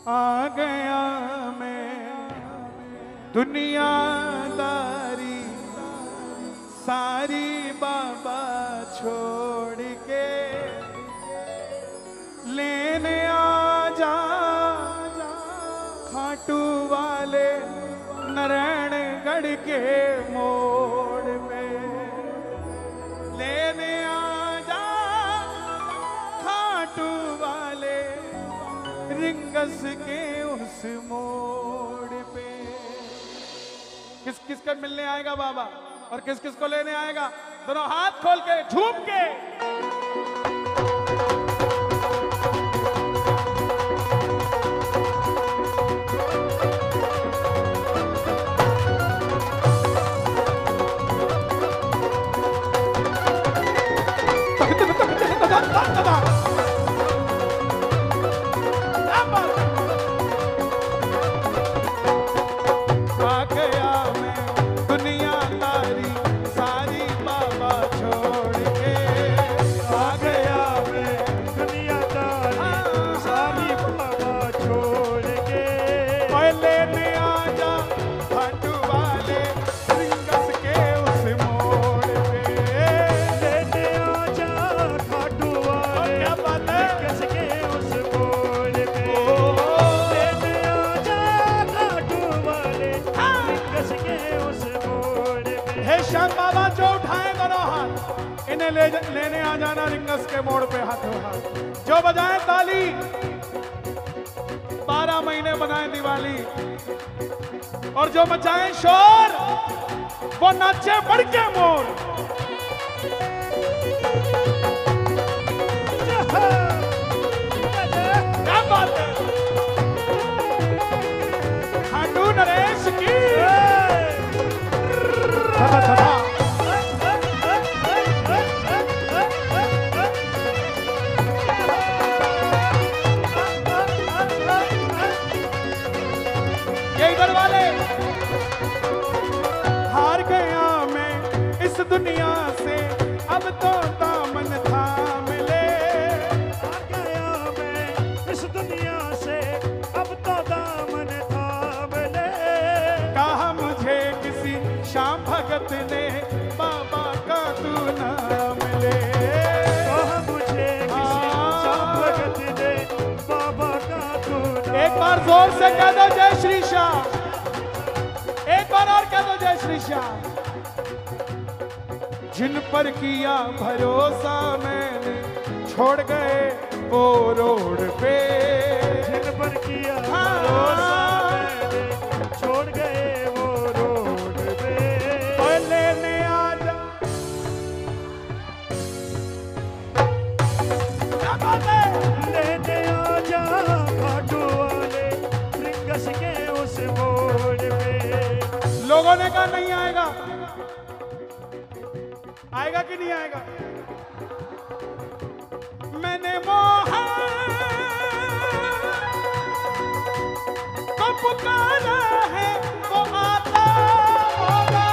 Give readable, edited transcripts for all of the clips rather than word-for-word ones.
आ गया मैं दुनियादारी सारी बाबा छोड़ के, लेने आ जा खाटू वाले नारायणगढ़ के मोड़ पे, लेने आ जा खाटू वाले रिंगस के उस मोड़ पे। किस किस का मिलने आएगा बाबा और किस किस को लेने आएगा? दोनों हाथ खोल के झूम के लेने आ जाना रिंगस के मोड़ पे हाथों हाथ। जो बजाए ताली, 12 महीने बनाए दिवाली, और जो मचाए शोर वो नाचे बढ़ के मोर। क्या बात है, खाटू नरेश की दुनिया से अब तो दामन थाम ले। आ गया मैं इस दुनिया से अब तो दामन थाम ले। कहा मुझे किसी श्याम भगत ने बाबा का तू नाम ले। कहा मुझे किसी श्याम भगत ने बाबा का तू नाम। एक बार जोर से कह दो जय श्री श्याम, एक बार और कह दो जय श्री श्याम। जिन पर किया भरोसा मैंने छोड़ गए वो रोड पे। जिन पर किया भरोसा मैंने छोड़ गए वो रोड पे। और लेने आ जा, क्या बात है, लेने आ जा खाटू वाले रिंगस के उस मोड़ पे। लोगों ने कहा नहीं आएगा, आएगा कि नहीं आएगा? मैंने मोहन को पुकारा है वो आता होगा।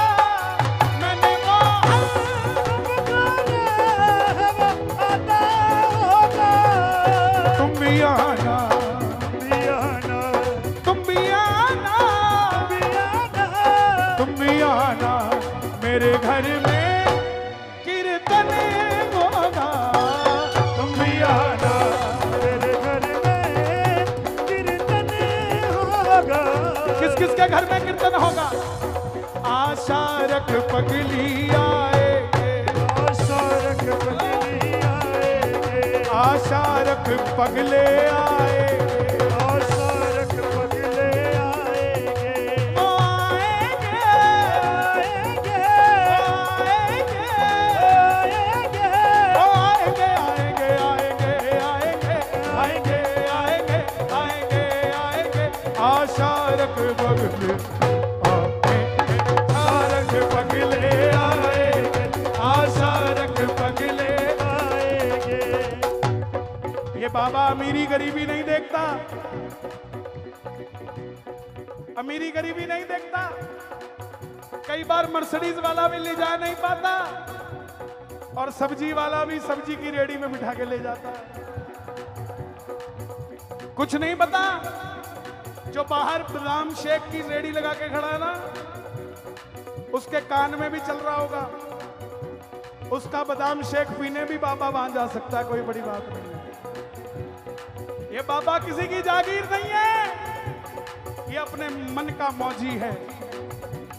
मैंने मोहन को पुकारा है वो आता होगा। तुम भी आना, तुम भी आना, तुम भी आना मेरे घर में कीर्तन होगा। तुम भी आना मेरे घर में कीर्तन होगा। किस किस के घर में कीर्तन होगा? आशा रख पगली आएगे, आशा रख पगली आएगे, आशा रख पगले आएगे, आशा रख पगले आएगे। वो आएगे, आएगे, आएगे, वो आएगे, आएगे, आएगे, आएगे, आएगे, आएगे, आएगे, आशा रख पगले पगले आएगे, आशा रख पगले आएगे। ये बाबा अमीरी गरीबी नहीं देखता, अमीरी गरीबी नहीं देखता। कई बार मर्सिडीज वाला भी ले जा नहीं पाता और सब्जी वाला भी सब्जी की रेडी में बिठा के ले जाता है। कुछ नहीं पता? जो बाहर बादाम शेक की रेडी लगा के खड़ा है ना, उसके कान में भी चल रहा होगा, उसका बादाम शेक पीने भी बाबा वहां जा सकता है, कोई बड़ी बात नहीं है। ये बाबा किसी की जागीर नहीं है, ये अपने मन का मौजी है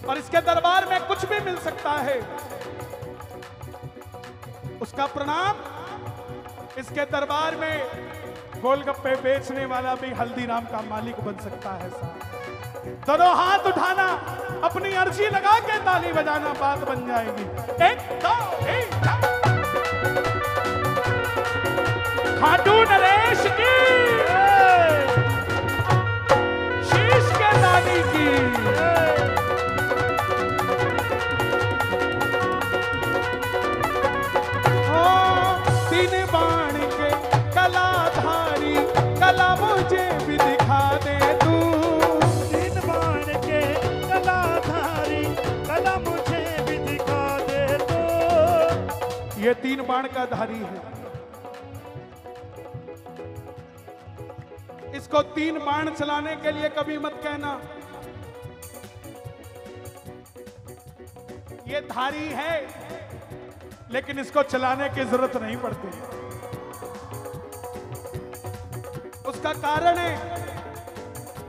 और इसके दरबार में कुछ भी मिल सकता है। उसका प्रणाम। इसके दरबार में गोलगप्पे बेचने वाला भी हल्दीराम का मालिक बन सकता है साहब। दोनों हाथ उठाना, अपनी अर्जी लगा के ताली बजाना, बात बन जाएगी। 1 2 3 खाटू नरेश की, शीश के दानी की। तीन बाण के कलाधारी, कला मुझे भी दिखा दे तू। तीन बाण के कलाधारी, कला मुझे भी दिखा दे तू। ये 3 बाण का धारी है। इसको 3 बाण चलाने के लिए कभी मत कहना ये धारी है, लेकिन इसको चलाने की जरूरत नहीं पड़ती। उसका कारण है,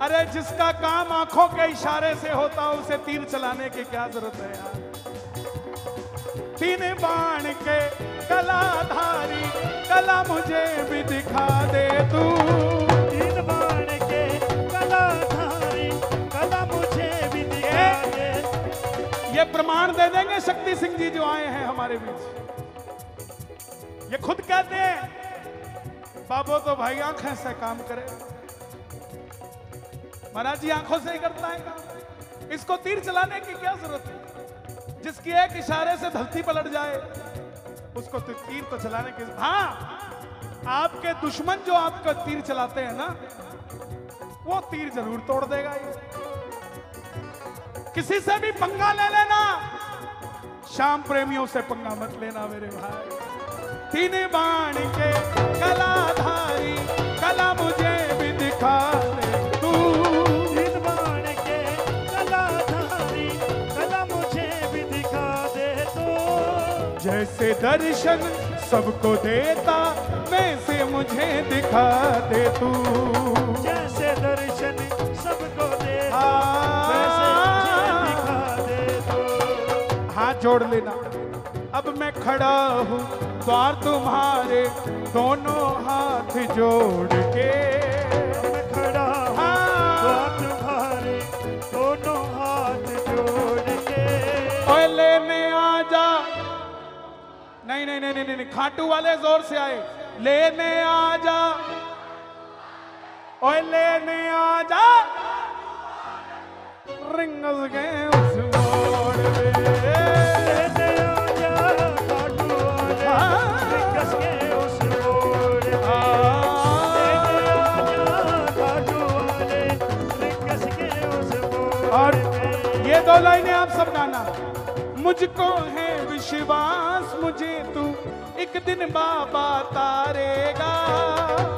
अरे जिसका काम आंखों के इशारे से होता उसे तीर चलाने की क्या जरूरत है यार। 3 बाण के कलाधारी, कला मुझे भी दिखा दे तू। 3 बाण के कलाधारी, कला मुझे भी दिखा दे। ये प्रमाण दे देंगे शक्ति सिंह जी जो आए हैं हमारे बीच। ये खुद कहते हैं बाबू तो भाई आंखें से काम करे। महाराज जी आंखों से ही करता है काम, इसको तीर चलाने की क्या जरूरत है? जिसकी एक इशारे से धरती पलट जाए उसको तो तीर तो चलाने की। हाँ, आपके दुश्मन जो आपको तीर चलाते हैं ना, वो तीर जरूर तोड़ देगा। ये किसी से भी पंगा ले लेना, शाम प्रेमियों से पंगा मत लेना मेरे भाई। 3 बाण के कलाधारी, कला मुझे भी दिखा दे तू। 3 बाण के कलाधारी, कला मुझे भी दिखा दे तू। जैसे दर्शन सबको देता, वैसे मुझे दिखा दे तू। जैसे दर्शन सबको देता, वैसे मुझे दिखा दे तू। हाथ जोड़ लेना। अब मैं खड़ा हूँ द्वार तुम्हारे, दोनों हाथ जोड़ के। मैं खड़ा हूँ द्वार तुम्हारे, दोनों हाथ जोड़ के। ओए लेने आ जा। नहीं नहीं नहीं नहीं नहीं, खाटू वाले जोर से आए। लेने आ जा, ओए लेने आ जा, रिंगस गए उस मोड़ पे। लेने आ जा खाटू वाले, रिंगस के उस मोड़ पे। लेने आ जा खाटू वाले, रिंगस के उस मोड़ और पे। ये 2 लाइनें आप सब गाना। मुझको है विश्वास, मुझे तू एक दिन बाबा तारेगा।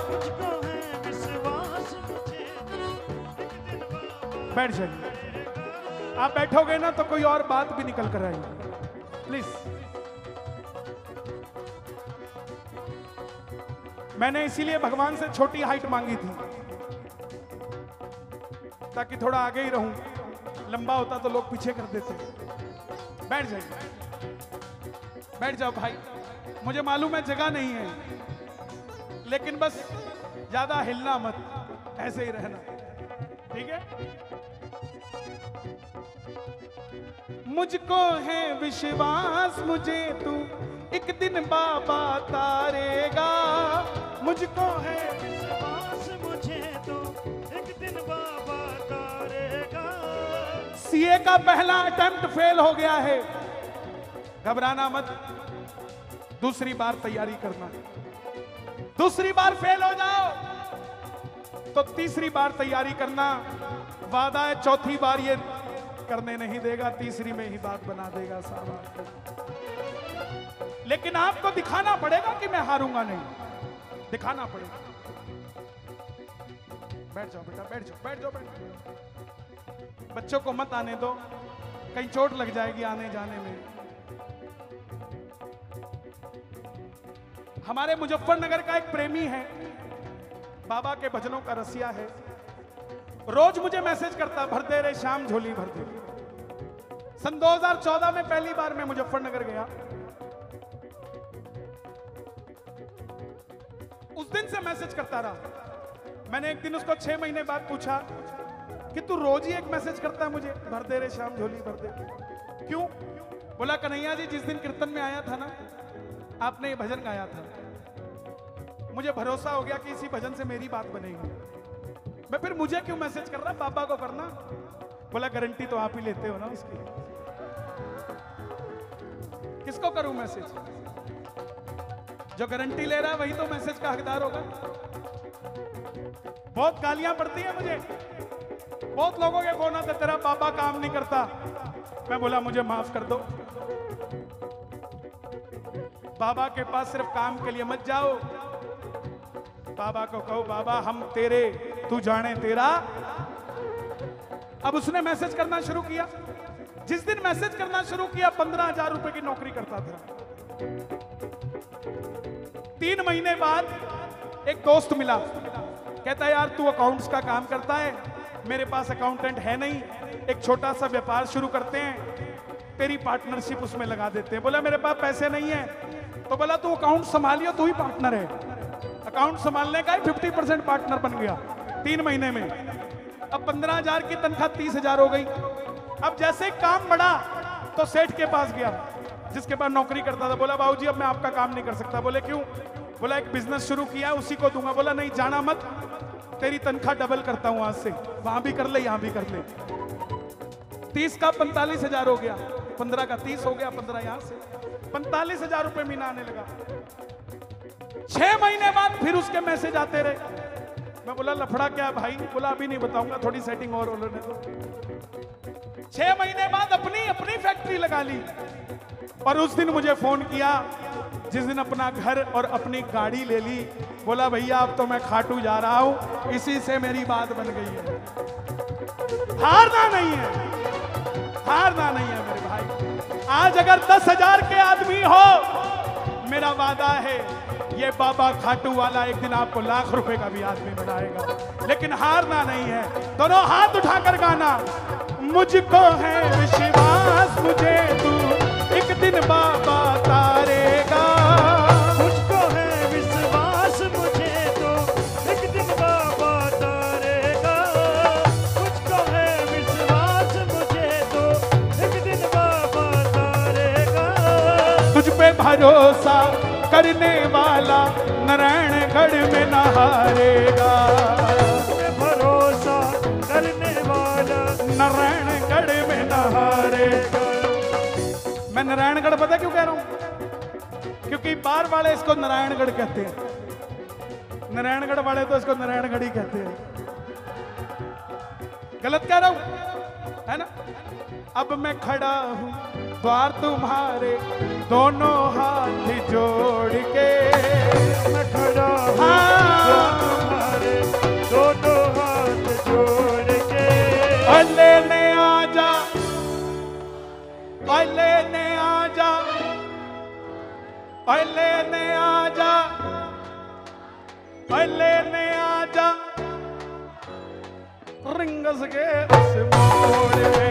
मुझको है विश्वास, मुझे एक दिन बाबा। बैठ जाइए। आप बैठोगे ना तो कोई और बात भी निकल कर आएगी, प्लीज। मैंने इसीलिए भगवान से छोटी हाइट मांगी थी, ताकि थोड़ा आगे ही रहूं। लंबा होता तो लोग पीछे कर देते। बैठ जाइए, बैठ जाओ भाई। मुझे मालूम है जगह नहीं है, लेकिन बस ज्यादा हिलना मत, ऐसे ही रहना, ठीक है? मुझको है विश्वास, मुझे तू एक दिन बाबा तारेगा। मुझको है विश्वास, मुझे तो एक दिन बाबा तारेगा। सीए का पहला अटेम्प्ट फेल हो गया है, घबराना मत, दूसरी बार तैयारी करना। दूसरी बार फेल हो जाओ तो तीसरी बार तैयारी करना। वादा है चौथी बार ये करने नहीं देगा, तीसरी में ही बात बना देगा साहब। लेकिन आपको दिखाना पड़ेगा कि मैं हारूंगा नहीं, दिखाना पड़ेगा। बैठ जाओ बेटा, बैठ जाओ, बैठ जाओ, बैठ जाओ। बच्चों को मत आने दो, कहीं चोट लग जाएगी आने जाने में। हमारे मुजफ्फरनगर का एक प्रेमी है, बाबा के भजनों का रसिया है, रोज मुझे मैसेज करता, भर दे रे श्याम झोली भर दे। सन 2014 में पहली बार मैं मुजफ्फरनगर गया, उस दिन से मैसेज करता रहा। मैंने एक दिन उसको 6 महीने बाद पूछा कि तू रोज ही एक मैसेज करता है मुझे, भर दे रे श्याम झोली भर दे, क्यों? बोला कन्हैया जी जिस दिन कीर्तन में आया था ना, आपने ये भजन गाया था, मुझे भरोसा हो गया कि इसी भजन से मेरी बात बनेगी। मैं फिर मुझे क्यों मैसेज कर रहा, बाबा को करना। बोला गारंटी तो आप ही लेते हो ना उसकी, किसको करूं मैसेज? जो गारंटी ले रहा है वही तो मैसेज का हकदार होगा। बहुत गालियां पड़ती है मुझे, बहुत लोगों के फोन आते, तेरा बाबा काम नहीं करता। मैं बोला मुझे माफ कर दो, बाबा के पास सिर्फ काम के लिए मत जाओ, बाबा को कहो बाबा हम तेरे, तू जाने तेरा। अब उसने मैसेज करना शुरू किया। जिस दिन मैसेज करना शुरू किया 15,000 रुपए की नौकरी करता था। 3 महीने बाद एक दोस्त मिला, कहता यार तू अकाउंट्स का काम करता है, मेरे पास अकाउंटेंट है नहीं, एक छोटा सा व्यापार शुरू करते हैं, तेरी पार्टनरशिप उसमें लगा देते हैं। बोला मेरे पास पैसे नहीं है, तो बोला तू अकाउंट संभालियो, तू ही पार्टनर है। अकाउंट संभालने का 50% पार्टनर बन गया 3 महीने में। अब 15,000 की तनख्वाह 30,000 हो गई। अब जैसे ही काम बढ़ा तो सेठ के पास गया जिसके पास नौकरी करता था। बोला बाबूजी अब मैं आपका काम नहीं कर सकता। बोले क्यों? बोला एक बिजनेस शुरू किया है उसी को दूंगा। बोला नहीं जाना मत, तेरी तनख्वाह डबल करता हूं आज से, वहां भी कर ले यहां भी कर ले। 30 का 45,000 हो गया, 15 का 30 हो गया, 15 यहां से 45,000 रुपए महीना आने लगा। 6 महीने बाद फिर उसके मैसेज आते रहे। मैं बोला लफड़ा क्या भाई? बोला अभी नहीं बताऊंगा, थोड़ी सेटिंग और होने दो। 6 महीने बाद अपनी फैक्ट्री लगा ली। और उस दिन मुझे फोन किया जिस दिन अपना घर और अपनी गाड़ी ले ली। बोला भैया अब तो मैं खाटू जा रहा हूं, इसी से मेरी बात बन गई है। हारना नहीं है, हारना नहीं है मेरे भाई। आज अगर 10,000 के आदमी हो, मेरा वादा है ये बाबा खाटू वाला एक दिन आपको लाख रुपए का भी आदमी बनाएगा। लेकिन हारना नहीं है। दोनों हाथ उठाकर गाना, मुझको है विश्वास मुझे तू एक दिन बाबा तारेगा। मुझको है विश्वास मुझे तो एक दिन बाबा तारेगा। मुझको है विश्वास मुझे तो एक दिन बाबा तारेगा। तुझ पे भरोसा करने वाला नारायणगढ़ में न हारेगा। भरोसा करने वाला नारायणगढ़ में न हारेगा। मैं नारायणगढ़ पता क्यों कह रहा हूं? क्योंकि बार वाले इसको नारायणगढ़ कहते हैं, नारायणगढ़ वाले तो इसको नारायणगढ़ ही कहते हैं। गलत कह रहा हूं है ना? अब मैं खड़ा हूं द्वार तुम्हारे दोनों हाथ जोड़ के। मैं खड़ा हूं द्वार तुम्हारे दोनों हाथ जोड़ के। लेने आजा, लेने आजा, लेने आजा, लेने आजा रिंगस के उस मोड़ में।